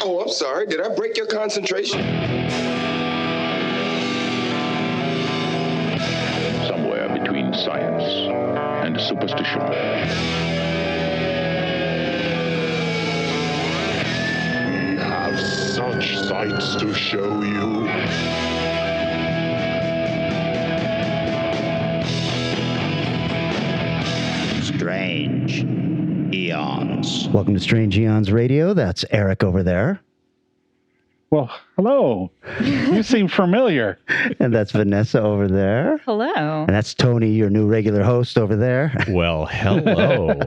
Oh, I'm sorry. Did I break your concentration? Somewhere between science and superstition. We have such sights to show you. Strange Eons. Welcome to Strange Eons Radio. That's Eric over there. Well, hello. You seem familiar. And that's Vanessa over there. Hello. And that's Tony, your new regular host over there. Well, hello.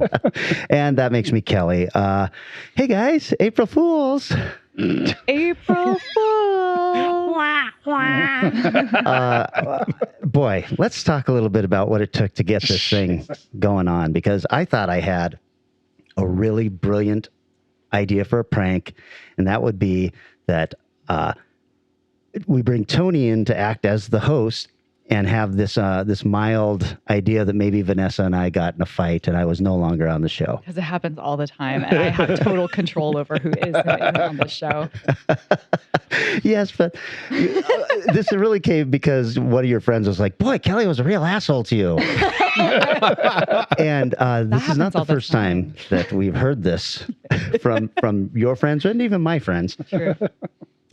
And that makes me Kelly. Hey, guys, April Fools. April Fool. Boy, let's talk a little bit about what it took to get this thing going on, because I thought I had a really brilliant idea for a prank, and that would be that we bring Tony in to act as the host and have this mild idea that maybe Vanessa and I got in a fight and I was no longer on the show. Because it happens all the time, and I have total control over who is and isn't on the show. Yes, but this really came because one of your friends was like, boy, Kelly was a real asshole to you. And this is not the first time that we've heard this from your friends and even my friends. True.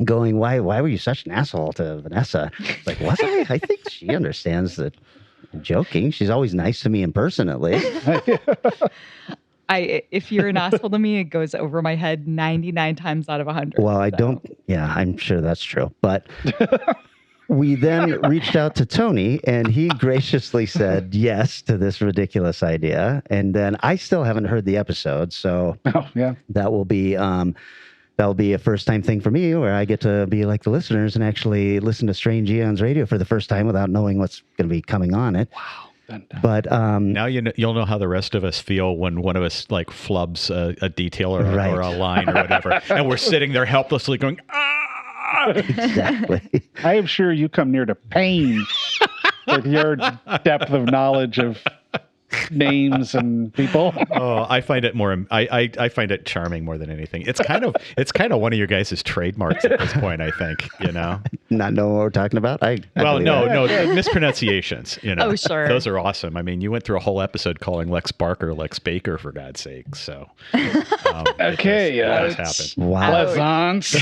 Going, why were you such an asshole to Vanessa? It's like, was I? I think she understands that I'm joking. She's always nice to me in person, at least. If you're an asshole to me, it goes over my head 99 times out of 100. Well, I don't. Yeah, I'm sure that's true. But we then reached out to Tony, and he graciously said yes to this ridiculous idea. And then I still haven't heard the episode, so that will be a first-time thing for me, where I get to be like the listeners and actually listen to Strange Eons Radio for the first time without knowing what's going to be coming on it. Wow. But now you'll know how the rest of us feel when one of us like flubs a detail or a line or whatever, and we're sitting there helplessly going, ah! Exactly. I am sure you come near to pain with your depth of knowledge of names and people. Oh, I find it more. I find it charming more than anything. It's kind of one of your guys' trademarks at this point. I think Not know what we're talking about. No, mispronunciations. Oh, sure. Those are awesome. I mean, you went through a whole episode calling Lex Barker Lex Baker, for God's sake. So okay, that has happened. Wow. Pleasance.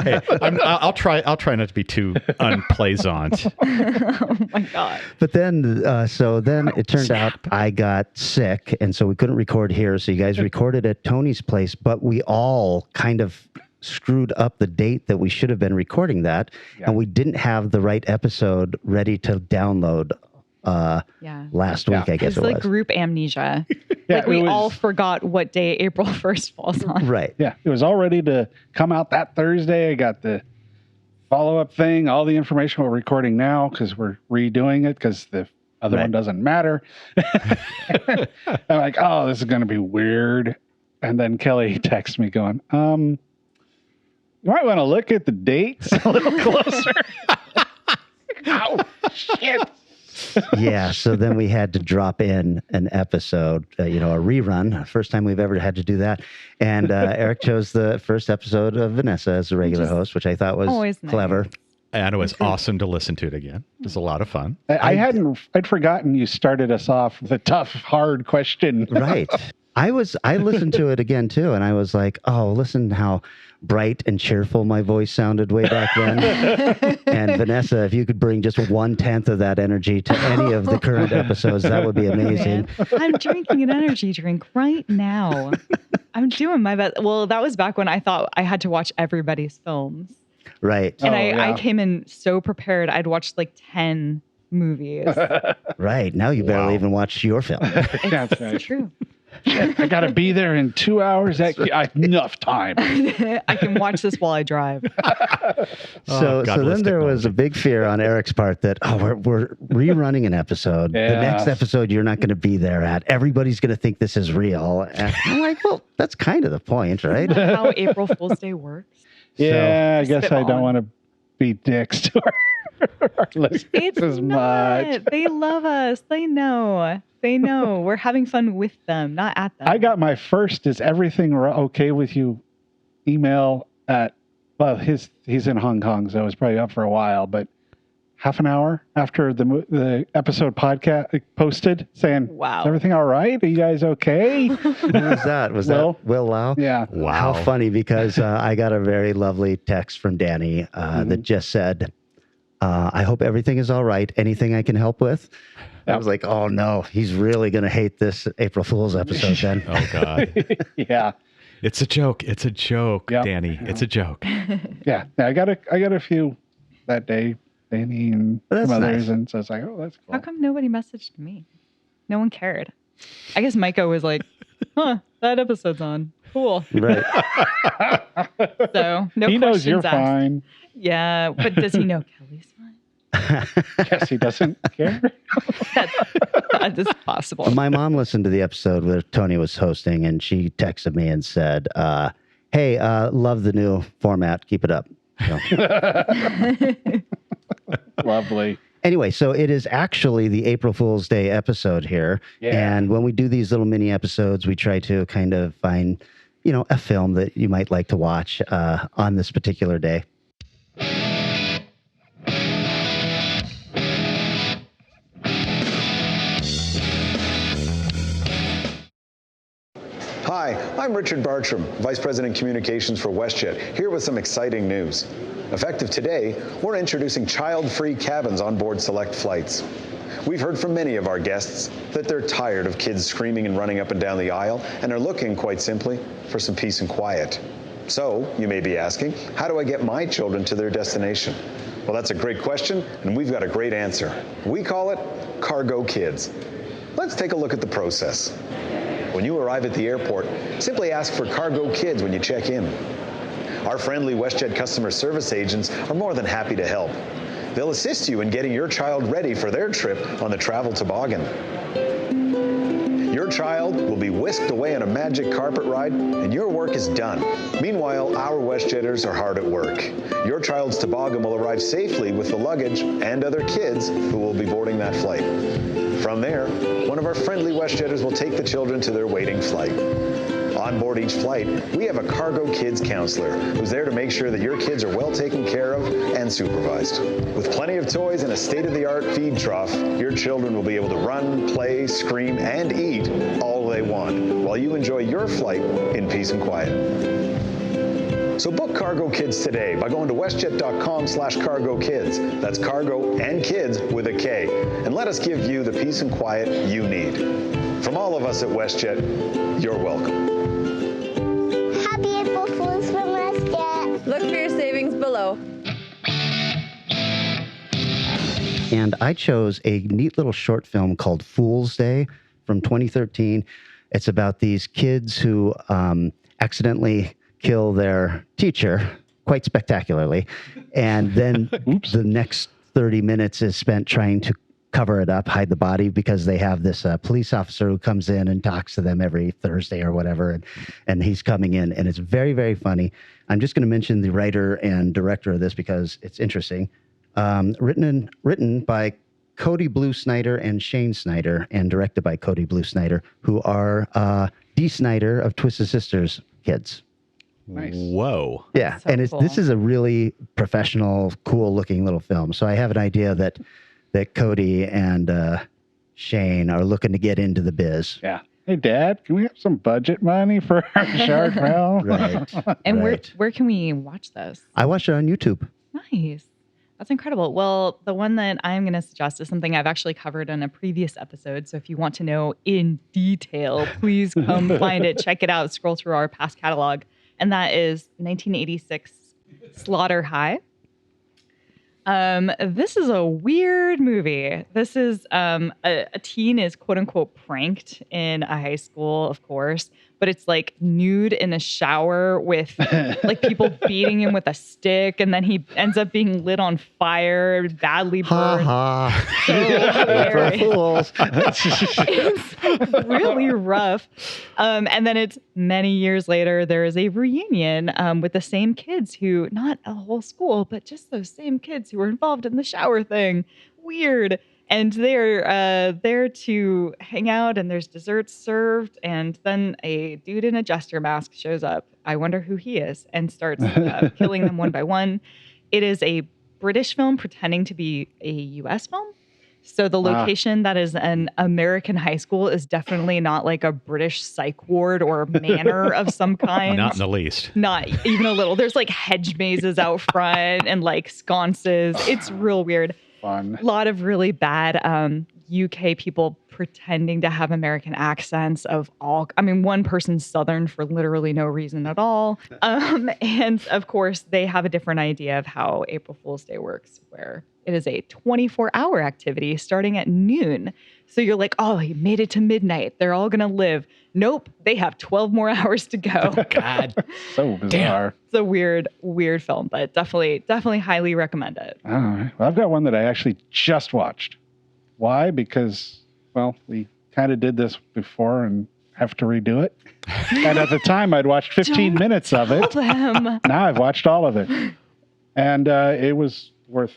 Hey, I'll try not to be too unpleasant. Oh my God. But then, so then it turned out I got sick, and so we couldn't record here. So you guys recorded at Tony's place, but we all kind of screwed up the date that we should have been recording that, and we didn't have the right episode ready to download last week, I guess it was. It's like group amnesia. Yeah, like we all forgot what day April 1st falls on. Right. Yeah, it was all ready to come out that Thursday. I got the follow-up thing, all the information we're recording now because we're redoing it because the other one doesn't matter. I'm like, oh, this is going to be weird. And then Kelly texts me going, you might want to look at the dates a little closer. Oh, shit. Yeah, so then we had to drop in an episode, a rerun. First time we've ever had to do that. And Eric chose the first episode of Vanessa as the regular host, which I thought was clever. Nice. And it was awesome to listen to it again. It was a lot of fun. I'd forgotten you started us off with a tough, hard question. Right. I listened to it again too, and I was like, oh, listen how bright and cheerful my voice sounded way back then. And Vanessa, if you could bring just 1/10 of that energy to any of the current episodes, that would be amazing. I'm drinking an energy drink right now. I'm doing my best. Well, that was back when I thought I had to watch everybody's films. Right. And I came in so prepared. I'd watched like 10 movies. Right. Now you barely even watch your film. That's right. True. Shit, I got to be there in 2 hours. I have enough time. I can watch this while I drive. So then there was a big fear on Eric's part that, we're rerunning an episode. Yeah. The next episode you're not going to be there at. Everybody's going to think this is real. And I'm like, well, that's kind of the point, right? Isn't that how April Fool's Day works? Yeah, I guess I don't want to be dicks to our listeners It's as not. much. They love us. They know. We're having fun with them, not at them. I got my first. Is everything okay with you email he's in Hong Kong, so it's probably up for a while, but half an hour after the episode podcast posted saying, Wow. Is everything all right? Are you guys okay? Who was that? Was that Will Lau? Yeah. Wow. How funny, because I got a very lovely text from Danny that just said, I hope everything is all right. Anything I can help with? I was like, oh no, he's really going to hate this April Fool's episode then. Oh, God. Yeah. It's a joke. It's a joke, Yep. Danny. It's a joke. Yeah. I got a few that day, Danny and That's some others, nice. and so it's like, oh, that's cool. How come nobody messaged me? No one cared. I guess Micah was like, huh, that episode's on. Cool. Right. So no He knows questions you're asked. fine. Yeah, but does he know Kelly's fine? Guess he doesn't care. That is possible. My mom listened to the episode where Tony was hosting, and she texted me and said, hey, love the new format. Keep it up. So, Lovely. anyway, so it is actually the April Fool's Day episode here. Yeah. And when we do these little mini episodes, we try to kind of find, a film that you might like to watch on this particular day. Hi, I'm Richard Bartram, Vice President Communications for WestJet, here with some exciting news. Effective today, we're introducing child-free cabins on board select flights. We've heard from many of our guests that they're tired of kids screaming and running up and down the aisle and are looking, quite simply, for some peace and quiet. So, you may be asking, how do I get my children to their destination? Well, that's a great question, and we've got a great answer. We call it Cargo Kids. Let's take a look at the process. When you arrive at the airport, simply ask for Cargo Kids when you check in. Our friendly WestJet customer service agents are more than happy to help. They'll assist you in getting your child ready for their trip on the travel toboggan. Your child will be whisked away on a magic carpet ride, and your work is done. Meanwhile, our WestJetters are hard at work. Your child's toboggan will arrive safely with the luggage and other kids who will be boarding that flight. From there, one of our friendly WestJetters will take the children to their waiting flight. On board each flight, we have a Cargo Kids counselor who's there to make sure that your kids are well taken care of and supervised. With plenty of toys and a state-of-the-art feed trough, your children will be able to run, play, scream, and eat all they want while you enjoy your flight in peace and quiet. So book Cargo Kids today by going to westjet.com/cargokids. That's cargo and kids with a K. And let us give you the peace and quiet you need. From all of us at WestJet, you're welcome. Happy April Fools from WestJet. Look for your savings below. And I chose a neat little short film called Fool's Day from 2013. It's about these kids who accidentally kill their teacher quite spectacularly. And then the next 30 minutes is spent trying to cover it up, hide the body, because they have this police officer who comes in and talks to them every Thursday or whatever. And he's coming in, and it's very, very funny. I'm just going to mention the writer and director of this because it's interesting. Written by Cody Blue Snyder and Shane Snyder, and directed by Cody Blue Snyder, who are Dee Snyder of Twisted Sisters kids. Nice. Whoa. Yeah, So and cool. this is a really professional, cool-looking little film. So I have an idea that Cody and Shane are looking to get into the biz. Yeah. Hey, Dad, can we have some budget money for our shark film? Right. And right. where can we watch those? I watched it on YouTube. Nice. That's incredible. Well, the one that I'm going to suggest is something I've actually covered in a previous episode. So if you want to know in detail, please come find it, check it out, scroll through our past catalog. And that is 1986 Slaughter High. This is a weird movie. This is a teen is quote unquote pranked in a high school, of course, but it's like nude in a shower with like people beating him with a stick, and then he ends up being lit on fire, badly Ha burned. ha. So hilarious. April Fools. It's really rough. And then it's many years later, there is a reunion with the same kids not a whole school, but just those same kids who were involved in the shower thing. Weird. And they're there to hang out, and there's desserts served. And then a dude in a jester mask shows up. I wonder who he is, and starts killing them one by one. It is a British film pretending to be a U.S. film. So the location that is an American high school is definitely not like a British psych ward or manor of some kind. Not in the least. Not even a little. There's like hedge mazes out front and like sconces. It's real weird. Fun. A lot of really bad UK people pretending to have American accents of all. I mean, one person's Southern for literally no reason at all. And of course, they have a different idea of how April Fool's Day works, where it is a 24-hour activity starting at noon. So you're like, oh, he made it to midnight. They're all going to live. Nope. They have 12 more hours to go. God. So bizarre. It's a weird film, but definitely highly recommend it. All right. Well, I've got one that I actually just watched. Why? Because, well, we kind of did this before and have to redo it. And at the time, I'd watched 15 minutes of it. Them. Now I've watched all of it. And it was worth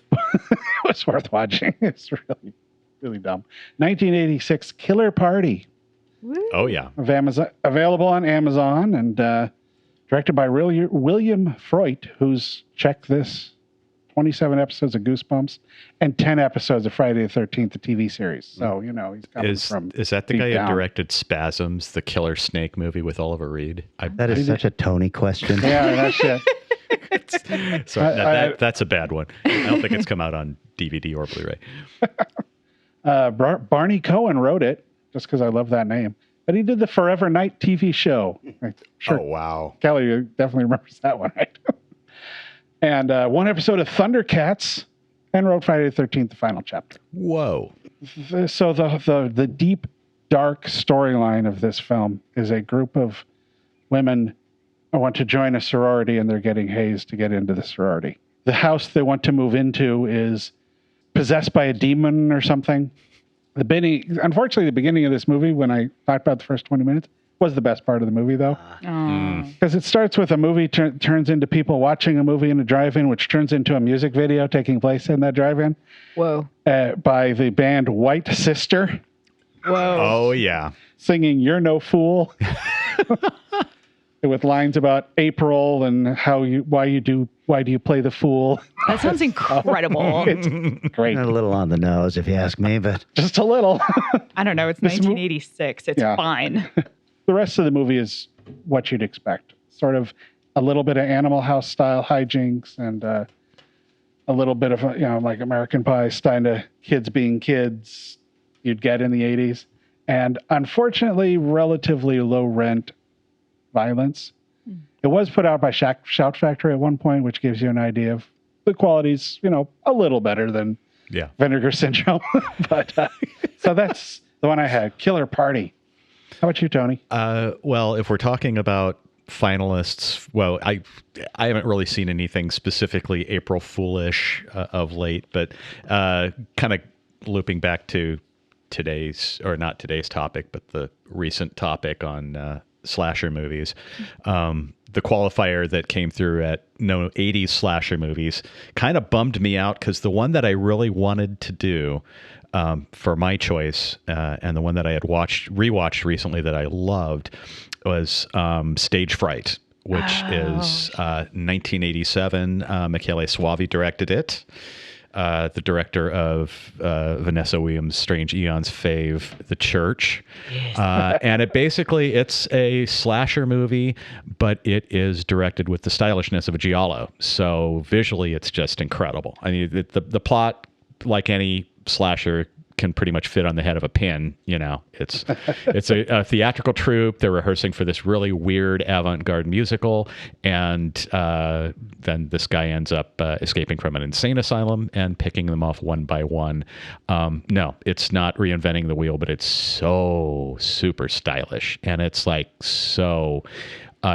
watching. It's really, really dumb. 1986 Killer Party. Woo. Oh, yeah. Of Amazon, available on Amazon, and directed by William Fright, who's, check this, 27 episodes of Goosebumps and 10 episodes of Friday the 13th, the TV series. So, you know, he's coming from Is that the deep guy down. who directed Spasms, the killer snake movie with Oliver Reed? That is such a Tony question. Yeah, that's it. Sorry, that's a bad one. I don't think it's come out on DVD or Blu-ray. Barney Cohen wrote it, just because I love that name. But he did the Forever Night TV show. I'm sure Oh, wow. Kelly definitely remembers that one, right? And one episode of Thundercats, and wrote Friday the 13th, the final chapter. Whoa. So the deep, dark storyline of this film is a group of women who want to join a sorority, and they're getting hazed to get into the sorority. The house they want to move into is possessed by a demon or something. Unfortunately, the beginning of this movie, when I talked about the first 20 minutes, was the best part of the movie, though. Because it starts with a movie turns into people watching a movie in a drive-in, which turns into a music video taking place in that drive-in. Whoa. By the band White Sister. Whoa. Oh, yeah. Singing "You're No Fool," with lines about April and why do you play the fool? That sounds incredible. It's great. A little on the nose, if you ask me, but Just a little. I don't know. It's 1986. It's fine. The rest of the movie is what you'd expect. Sort of a little bit of Animal House style hijinks and a little bit of, like American Pie style of kids being kids you'd get in the 80s. And unfortunately, relatively low rent violence. It was put out by Shout Factory at one point, which gives you an idea of the quality's, a little better than Vinegar Syndrome. But so that's the one I had, Killer Party. How about you, Tony? Well, if we're talking about finalists, well, I haven't really seen anything specifically April Foolish of late, but kind of looping back to not today's topic, but the recent topic on slasher movies. The qualifier that came through at 80s slasher movies kind of bummed me out, because the one that I really wanted to do for my choice, and the one that I had rewatched recently that I loved, was Stage Fright, which is 1987. Michele Soavi directed it. The director of Vanessa Williams' Strange Eons fave, The Church. Yes. And it's a slasher movie, but it is directed with the stylishness of a giallo. So visually, it's just incredible. I mean, the plot, like any slasher, can pretty much fit on the head of a pin. It's a theatrical troupe. They're rehearsing for this really weird avant-garde musical, and then this guy ends up escaping from an insane asylum and picking them off one by one. No, it's not reinventing the wheel, but it's so super stylish, and it's like so.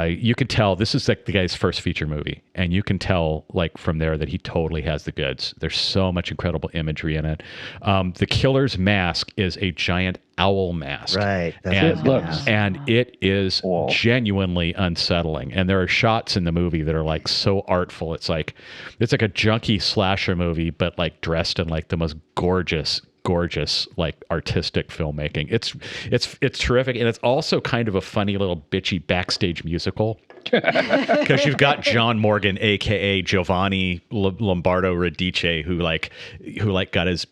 You can tell this is like the guy's first feature movie, and you can tell like from there that he totally has the goods. There's so much incredible imagery in it. The killer's mask is a giant owl mask, right? And it is genuinely unsettling. And there are shots in the movie that are like so artful. It's like a junky slasher movie, but like dressed in like the most gorgeous gorgeous, like artistic filmmaking. It's terrific, and it's also kind of a funny little bitchy backstage musical because you've got John Morgan, aka Giovanni Lombardo Radice, who got his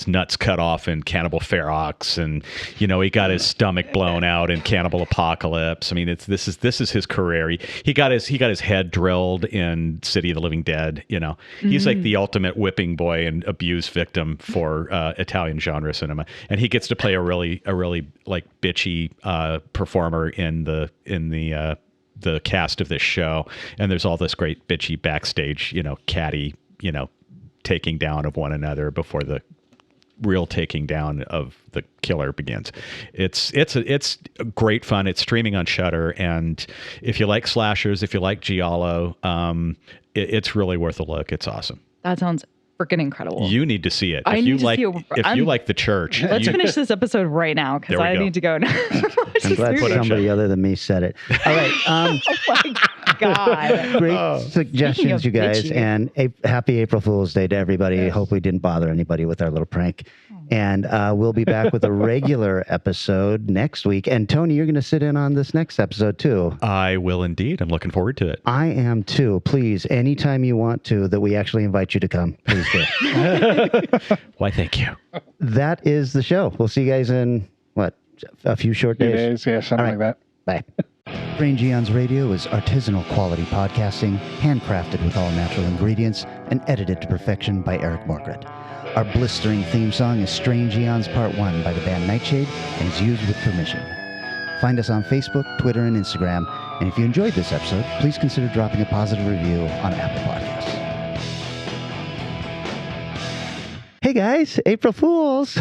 nuts cut off in Cannibal Ferox, and he got his stomach blown out in Cannibal Apocalypse. I mean, this is his career. He got his head drilled in City of the Living Dead. He's like the ultimate whipping boy and abuse victim for Italian genre cinema, and he gets to play a really like bitchy performer in the cast of this show. And there's all this great bitchy backstage, catty, taking down of one another before the real taking down of the killer begins. It's great fun. It's streaming on Shudder, and if you like slashers, if you like giallo, it's really worth a look. It's awesome. That sounds freaking incredible. You need to see it. If you like The Church. Let's finish this episode right now because I need to go now. I'm glad somebody other than me said it. All right. Oh my God. Great suggestions, you guys. bitchy. And happy April Fool's Day to everybody. Yes. Hope we didn't bother anybody with our little prank. And we'll be back with a regular episode next week. And Tony, you're going to sit in on this next episode too. I will indeed. I'm looking forward to it. I am too. Please, anytime you want to, that we actually invite you to come, please do. Why, thank you. That is the show. We'll see you guys in, a few short days? Yeah, something like that. Bye. Strange Eons Radio is artisanal quality podcasting, handcrafted with all natural ingredients, and edited to perfection by Eric Margaret. Our blistering theme song is Strange Eons Part 1 by the band Nightshade and is used with permission. Find us on Facebook, Twitter, and Instagram. And if you enjoyed this episode, please consider dropping a positive review on Apple Podcasts. Hey guys, April Fools!